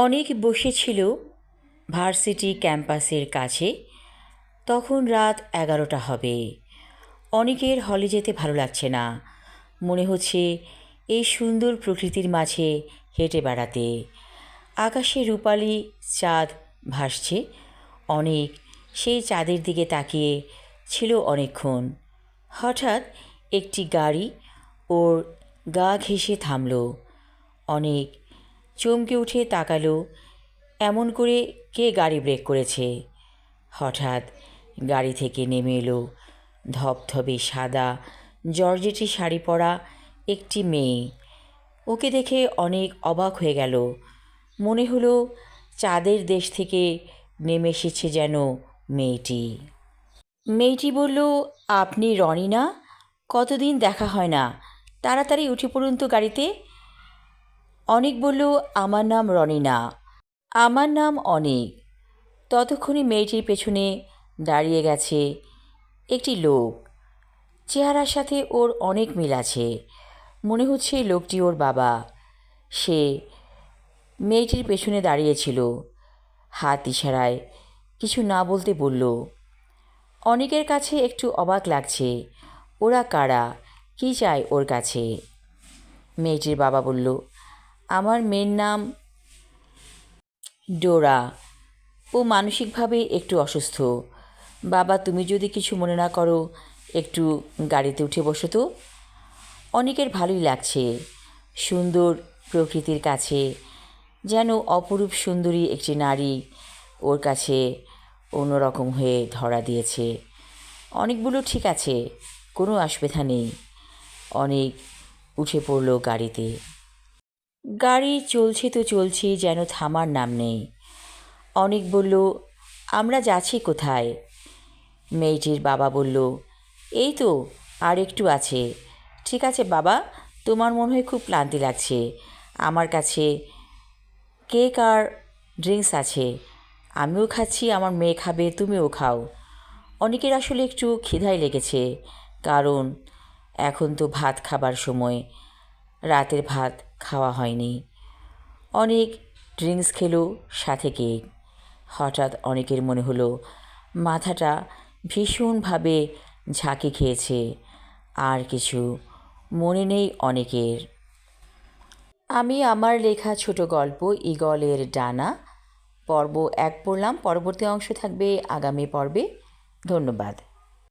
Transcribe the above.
অনেক বসেছিল ভার্সিটি ক্যাম্পাসের কাছে। তখন রাত 11টা হবে। অনেকের হলে যেতে ভালো লাগছে না, মনে হচ্ছে এই সুন্দর প্রকৃতির মাঝে হেঁটে বেড়াতে। আকাশে রূপালি চাঁদ ভাসছে। অনেক সেই চাঁদের দিকে তাকিয়ে ছিল অনেকক্ষণ। হঠাৎ একটি গাড়ি ওর গা ঘেঁষে থামল। অনেক চমকে উঠে তাকালো, এমন করে কে গাড়ি ব্রেক করেছে। হঠাৎ গাড়ি থেকে নেমে এলো ধবধবে সাদা জর্জেটি শাড়ি পরা একটি মেয়ে। ওকে দেখে অনেক অবাক হয়ে গেল। মনে হলো চাঁদের দেশ থেকে নেমে এসেছে যেন মেয়েটি। মেয়েটি বলল, আপনি রনি না? কতদিন দেখা হয় না, তাড়াতাড়ি উঠে পড়ুন তো গাড়িতে। অনেক বলল, আমার নাম রনি না, আমার নাম অনেক। ততক্ষণে মেয়েটির পেছনে দাঁড়িয়ে গেছে একটি লোক। চেহারার সাথে ওর অনেক মিল আছে। মনে হচ্ছে লোকটি ওর বাবা। সে মেয়েটির পেছনে দাঁড়িয়েছিল, হাত ইশারায় কিছু না বলতে বলল। অনেকের কাছে একটু অবাক লাগছে, ওরা কারা, কী চায় ওর কাছে। মেয়েটির বাবা বলল, আমার মেয়ের নাম ডোরা, ও মানসিকভাবে একটু অসুস্থ। বাবা, তুমি যদি কিছু মনে না করো একটু গাড়িতে উঠে বসো তো। অনেকের ভালোই লাগছে সুন্দর প্রকৃতির কাছে, যেন অপরূপ সুন্দরী একটি নারী ওর কাছে অন্যরকম হয়ে ধরা দিয়েছে। অনেকগুলো ঠিক আছে, কোনো অসুবিধা নেই। অনেক উঠে পড়ল গাড়িতে। গাড়ি চলছে তো চলছে, যেন থামার নাম নেই। অনেক বলল, আমরা যাচ্ছি কোথায়? মেয়েটির বাবা বলল, এই তো আর একটু আছে। ঠিক আছে বাবা, তোমার মনে হয় খুব ক্লান্তি লাগছে। আমার কাছে কেক আর ড্রিঙ্কস আছে, আমিও খাচ্ছি, আমার মেয়ে খাবে, তুমিও খাও। অনেকের আসলে একটু খিদাই লেগেছে, কারণ এখন তো ভাত খাবার সময়, রাতের ভাত খাওয়া হয়নি। অনেক ড্রিঙ্কস খেলো, সাথে কেক। হঠাৎ অনেকের মনে হলো মাথাটা ভীষণভাবে ঝাঁকি খেয়েছে। আর কিছু মনে নেই অনেকের। আমি আমার লেখা ছোট গল্প ঈগলের ডানা পর্ব 1 পড়লাম। পরবর্তী অংশ থাকবে আগামী পর্বে। ধন্যবাদ।